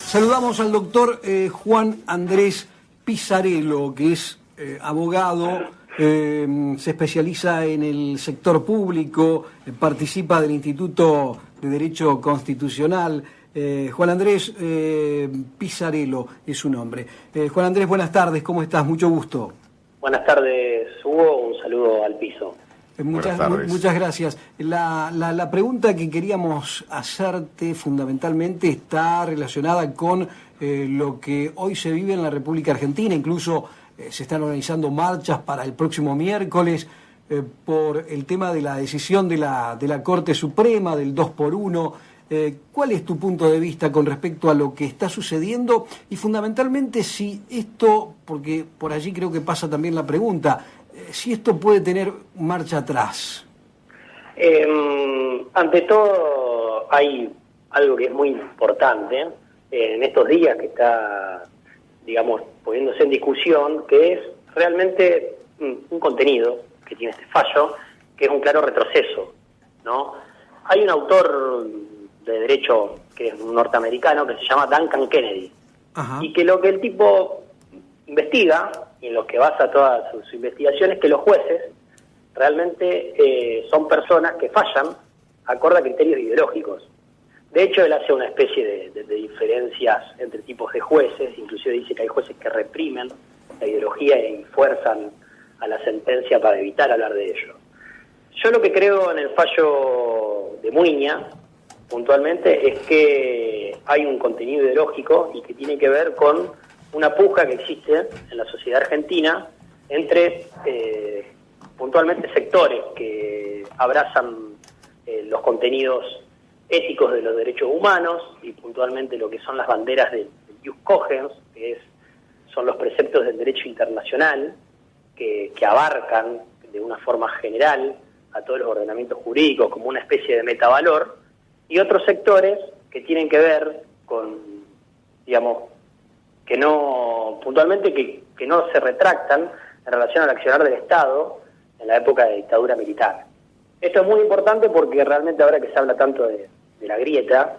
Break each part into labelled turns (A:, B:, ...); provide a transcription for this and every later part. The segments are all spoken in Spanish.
A: Saludamos al doctor Juan Andrés Pisarello, que es abogado, se especializa en el sector público, participa del Instituto de Derecho Constitucional. Juan Andrés Pisarello es su nombre. Juan Andrés, buenas tardes, ¿cómo estás? Mucho gusto.
B: Buenas tardes, Hugo, un saludo al piso.
A: Muchas gracias. La pregunta que queríamos hacerte fundamentalmente está relacionada con lo que hoy se vive en la República Argentina. Incluso se están organizando marchas para el próximo miércoles por el tema de la decisión de la Corte Suprema del 2x1. ¿Cuál es tu punto de vista con respecto a lo que está sucediendo? Y fundamentalmente si esto, porque por allí creo que pasa también la pregunta, si esto puede tener marcha atrás.
B: Ante todo, hay algo que es muy importante en estos días que está, digamos, poniéndose en discusión, que es realmente un contenido que tiene este fallo, que es un claro retroceso, ¿no? Hay un autor de derecho que es un norteamericano que se llama Duncan Kennedy. Ajá. Y que lo que el tipo investiga y en lo que basa todas sus investigaciones, que los jueces realmente son personas que fallan acorde a criterios ideológicos. De hecho, él hace una especie de diferencias entre tipos de jueces, inclusive dice que hay jueces que reprimen la ideología y fuerzan a la sentencia para evitar hablar de ello. Yo lo que creo en el fallo de Muiña, puntualmente, es que hay un contenido ideológico y que tiene que ver con una puja que existe en la sociedad argentina entre puntualmente sectores que abrazan los contenidos éticos de los derechos humanos y puntualmente lo que son las banderas del ius cogens, que son los preceptos del derecho internacional que abarcan de una forma general a todos los ordenamientos jurídicos como una especie de metavalor, y otros sectores que tienen que ver con, digamos, que no, puntualmente que no se retractan en relación al accionar del Estado en la época de dictadura militar. Esto es muy importante porque realmente ahora que se habla tanto de la grieta,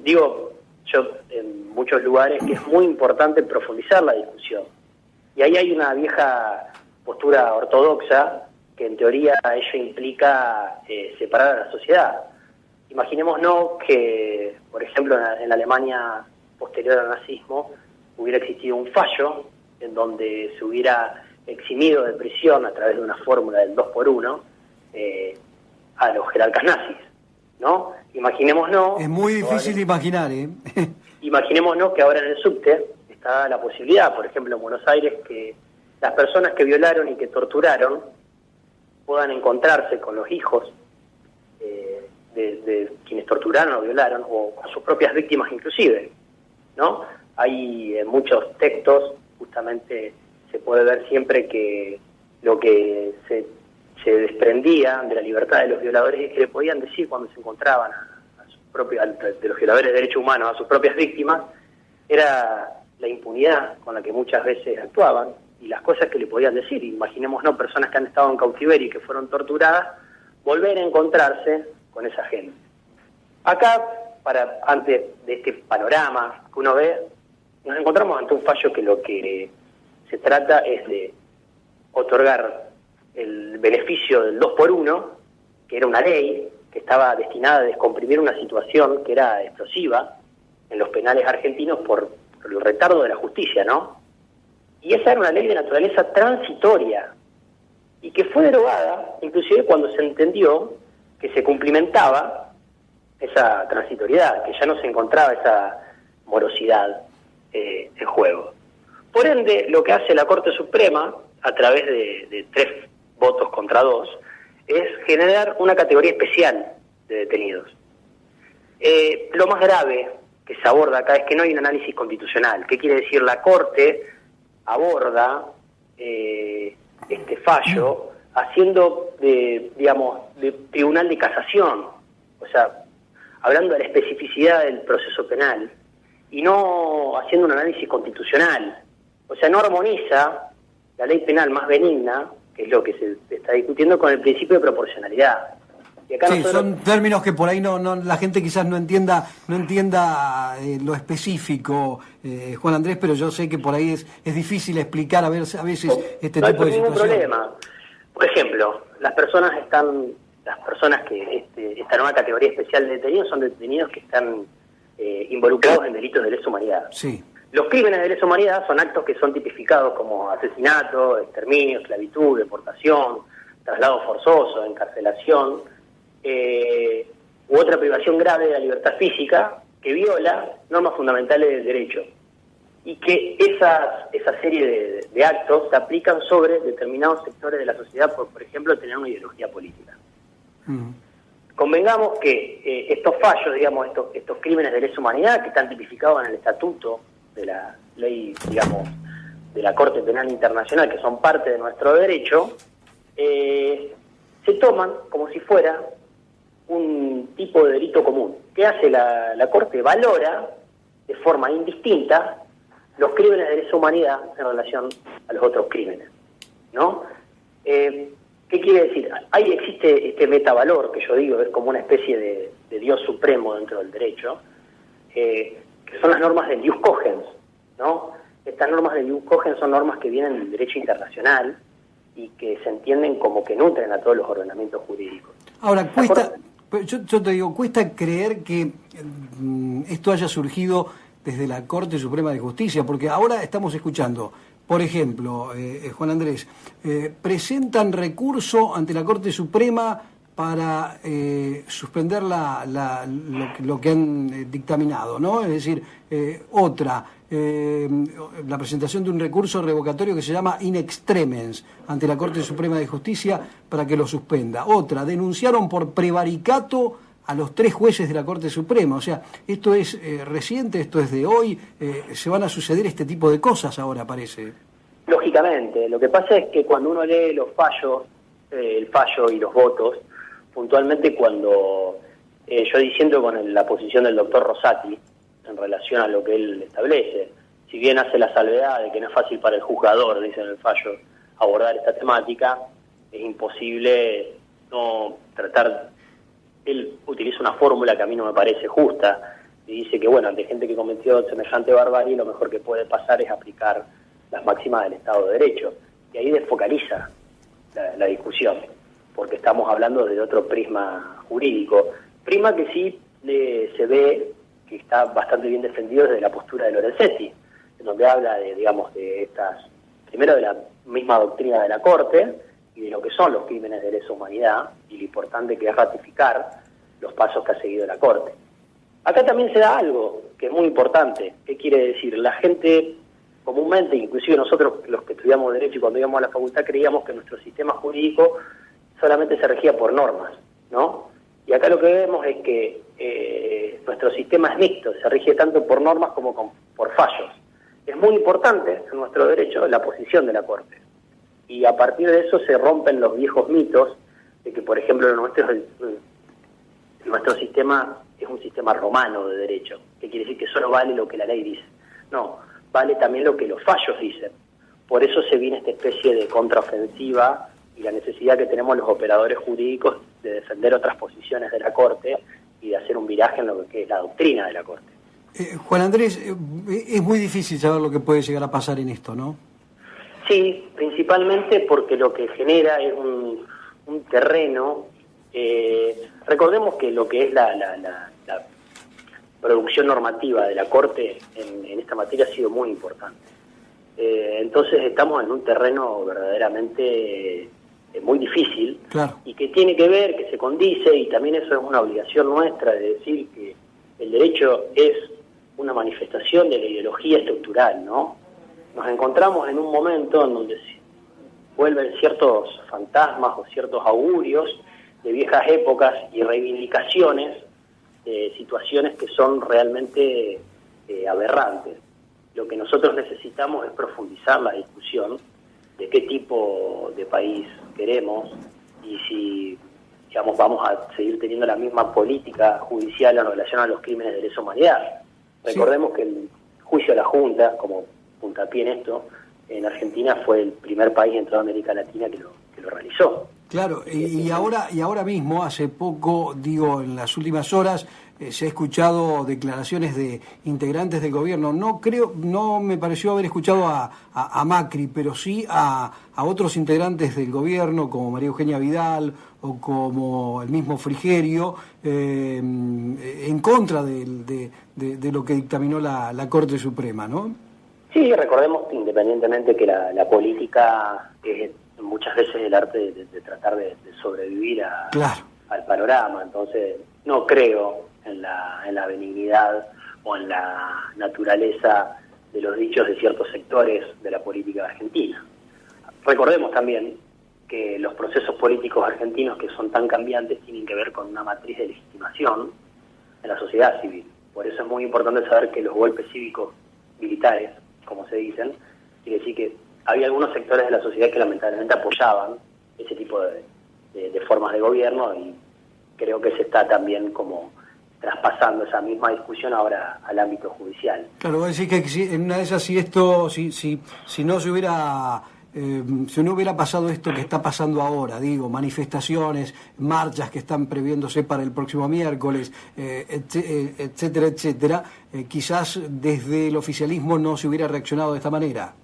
B: digo yo en muchos lugares que es muy importante profundizar la discusión. Y ahí hay una vieja postura ortodoxa que en teoría ello implica separar a la sociedad. Imaginémonos que, por ejemplo, en la Alemania posterior al nazismo, hubiera existido un fallo en donde se hubiera eximido de prisión a través de una fórmula del 2x1 a los jerarcas nazis, ¿no? Imaginémonos...
A: Es muy difícil de imaginar, ¿eh?
B: Imaginémonos que ahora en el subte está la posibilidad, por ejemplo, en Buenos Aires, que las personas que violaron y que torturaron puedan encontrarse con los hijos de quienes torturaron o violaron, o con sus propias víctimas inclusive, ¿no? Hay en muchos textos, justamente se puede ver siempre que lo que se desprendía de la libertad de los violadores es que le podían decir cuando se encontraban de los violadores de derechos humanos a sus propias víctimas, era la impunidad con la que muchas veces actuaban y las cosas que le podían decir. Imaginémonos personas que han estado en cautiverio y que fueron torturadas, volver a encontrarse con esa gente. Acá, antes de este panorama que uno ve, nos encontramos ante un fallo que lo que se trata es de otorgar el beneficio del 2x1, que era una ley que estaba destinada a descomprimir una situación que era explosiva en los penales argentinos por el retardo de la justicia, ¿no? Y esa era una ley de naturaleza transitoria y que fue derogada inclusive cuando se entendió que se cumplimentaba esa transitoriedad, que ya no se encontraba esa morosidad en juego. Por ende, lo que hace la Corte Suprema, a través de 3 votos contra 2, es generar una categoría especial de detenidos. Lo más grave que se aborda acá es que no hay un análisis constitucional. ¿Qué quiere decir? La Corte aborda este fallo haciendo digamos, de tribunal de casación, o sea, hablando de la especificidad del proceso penal y no haciendo un análisis constitucional. O sea, no armoniza la ley penal más benigna, que es lo que se está discutiendo, con el principio de proporcionalidad. Y acá
A: sí,
B: nosotros...
A: son términos que por ahí no la gente quizás no entienda lo específico, Juan Andrés, pero yo sé que por ahí es difícil explicar a veces este
B: No hay
A: tipo de
B: ningún
A: situaciones.
B: problema. Por ejemplo, las personas que esta nueva categoría especial de detenidos son detenidos que están involucrados en delitos de lesa humanidad.
A: Sí.
B: Los crímenes de lesa humanidad son actos que son tipificados como asesinato, exterminio, esclavitud, deportación, traslado forzoso, encarcelación, u otra privación grave de la libertad física que viola normas fundamentales del derecho. Y que esa serie de actos se aplican sobre determinados sectores de la sociedad por ejemplo, tener una ideología política. Convengamos que estos fallos, digamos, estos crímenes de lesa humanidad que están tipificados en el estatuto de la ley, digamos, de la Corte Penal Internacional, que son parte de nuestro derecho, se toman como si fuera un tipo de delito común. ¿Qué hace la Corte? Valora de forma indistinta los crímenes de lesa humanidad en relación a los otros crímenes, ¿no? ¿Qué quiere decir? Ahí existe este metavalor, que yo digo, es como una especie de Dios supremo dentro del derecho, que son las normas del Ius Cogens, ¿no? Estas normas del Ius Cogens son normas que vienen del derecho internacional y que se entienden como que nutren a todos los ordenamientos jurídicos.
A: Ahora, yo te digo, cuesta creer que esto haya surgido desde la Corte Suprema de Justicia, porque ahora estamos escuchando, por ejemplo, Juan Andrés, presentan recurso ante la Corte Suprema para suspender lo que han dictaminado, ¿no? Es decir, la presentación de un recurso revocatorio que se llama in extremis ante la Corte Suprema de Justicia para que lo suspenda. Otra, denunciaron por prevaricato a los 3 jueces de la Corte Suprema. O sea, esto es reciente, esto es de hoy, se van a suceder este tipo de cosas ahora, parece.
B: Lógicamente, lo que pasa es que cuando uno lee los fallos, el fallo y los votos, puntualmente cuando yo diciendo con la posición del doctor Rosati en relación a lo que él establece, si bien hace la salvedad de que no es fácil para el juzgador, dice en el fallo, abordar esta temática, es imposible no tratar. Él utiliza una fórmula que a mí no me parece justa y dice que, bueno, ante gente que cometió semejante barbarie, lo mejor que puede pasar es aplicar las máximas del Estado de Derecho. Y ahí desfocaliza la discusión, porque estamos hablando de otro prisma jurídico. Prisma que sí se ve que está bastante bien defendido desde la postura de Lorenzetti, en donde habla de estas, primero de la misma doctrina de la Corte, y de lo que son los crímenes de lesa humanidad y lo importante que es ratificar los pasos que ha seguido la Corte. Acá también se da algo que es muy importante. ¿Qué quiere decir? La gente comúnmente, inclusive nosotros los que estudiamos Derecho y cuando íbamos a la facultad creíamos que nuestro sistema jurídico solamente se regía por normas, ¿no? Y acá lo que vemos es que nuestro sistema es mixto, se rige tanto por normas como por fallos. Es muy importante en nuestro derecho la posición de la Corte. Y a partir de eso se rompen los viejos mitos de que, por ejemplo, nuestro sistema es un sistema romano de derecho, que quiere decir que solo vale lo que la ley dice. No, vale también lo que los fallos dicen. Por eso se viene esta especie de contraofensiva y la necesidad que tenemos los operadores jurídicos de defender otras posiciones de la Corte y de hacer un viraje en lo que es la doctrina de la Corte.
A: Juan Andrés, es muy difícil saber lo que puede llegar a pasar en esto, ¿no?
B: Sí, principalmente porque lo que genera es un terreno. Recordemos que lo que es la producción normativa de la Corte en esta materia ha sido muy importante. Entonces estamos en un terreno verdaderamente muy difícil,
A: claro,
B: y que tiene que ver, que se condice, y también eso es una obligación nuestra de decir que el derecho es una manifestación de la ideología estructural, ¿no? Nos encontramos en un momento en donde vuelven ciertos fantasmas o ciertos augurios de viejas épocas y reivindicaciones de situaciones que son realmente aberrantes. Lo que nosotros necesitamos es profundizar la discusión de qué tipo de país queremos y si, digamos, vamos a seguir teniendo la misma política judicial en relación a los crímenes de lesa humanidad. Recordemos que el juicio a la Junta, como puntapié en esto, en Argentina fue el primer país en toda América Latina que lo realizó.
A: Claro, y ahora mismo, hace poco, digo, en las últimas horas, se ha escuchado declaraciones de integrantes del gobierno. No me pareció haber escuchado a Macri, pero sí a otros integrantes del gobierno, como María Eugenia Vidal o como el mismo Frigerio, en contra de lo que dictaminó la Corte Suprema, ¿no?
B: Sí, recordemos que independientemente que la política es muchas veces el arte de tratar de sobrevivir al panorama, entonces no creo en la benignidad o en la naturaleza de los dichos de ciertos sectores de la política argentina. Recordemos también que los procesos políticos argentinos, que son tan cambiantes, tienen que ver con una matriz de legitimación en la sociedad civil. Por eso es muy importante saber que los golpes cívicos militares, como se dicen, quiere decir que había algunos sectores de la sociedad que lamentablemente apoyaban ese tipo de formas de gobierno, y creo que se está también como traspasando esa misma discusión ahora al ámbito judicial.
A: Claro, voy a decir que en una de esas, si no se hubiera... si no hubiera pasado esto que está pasando ahora, digo, manifestaciones, marchas que están previéndose para el próximo miércoles, etcétera, etcétera, quizás desde el oficialismo no se hubiera reaccionado de esta manera.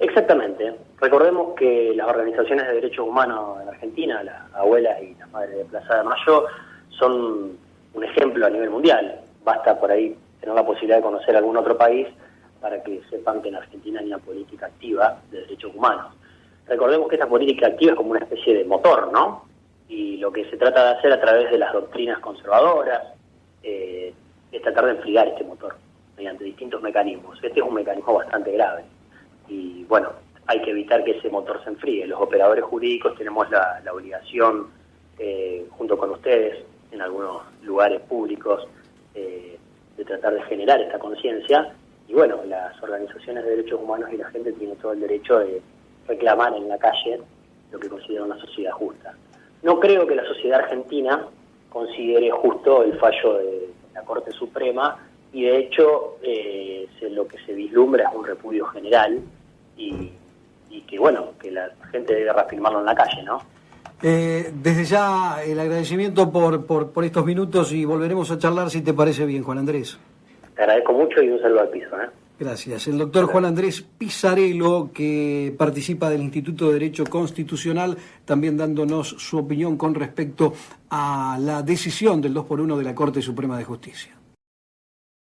B: Exactamente. Recordemos que las organizaciones de derechos humanos en Argentina, la Abuela y la Madre de Plaza de Mayo, son un ejemplo a nivel mundial. Basta por ahí tener la posibilidad de conocer algún otro país para que sepan que en Argentina hay una política activa de derechos humanos. Recordemos que esta política activa es como una especie de motor, ¿no? Y lo que se trata de hacer a través de las doctrinas conservadoras es tratar de enfriar este motor mediante distintos mecanismos. Este es un mecanismo bastante grave. Y bueno, hay que evitar que ese motor se enfríe. Los operadores jurídicos tenemos la obligación, junto con ustedes, en algunos lugares públicos, de tratar de generar esta conciencia. Y bueno, las organizaciones de derechos humanos y la gente tiene todo el derecho de reclamar en la calle lo que considera una sociedad justa. No creo que la sociedad argentina considere justo el fallo de la Corte Suprema, y de hecho lo que se vislumbra es un repudio general y que bueno, que la gente debe reafirmarlo en la calle, ¿no?
A: Desde ya el agradecimiento por estos minutos, y volveremos a charlar si te parece bien, Juan Andrés.
B: Te agradezco mucho y un saludo al piso, ¿eh?
A: Gracias. El doctor Juan Andrés Pizzarello, que participa del Instituto de Derecho Constitucional, también dándonos su opinión con respecto a la decisión del 2x1 de la Corte Suprema de Justicia.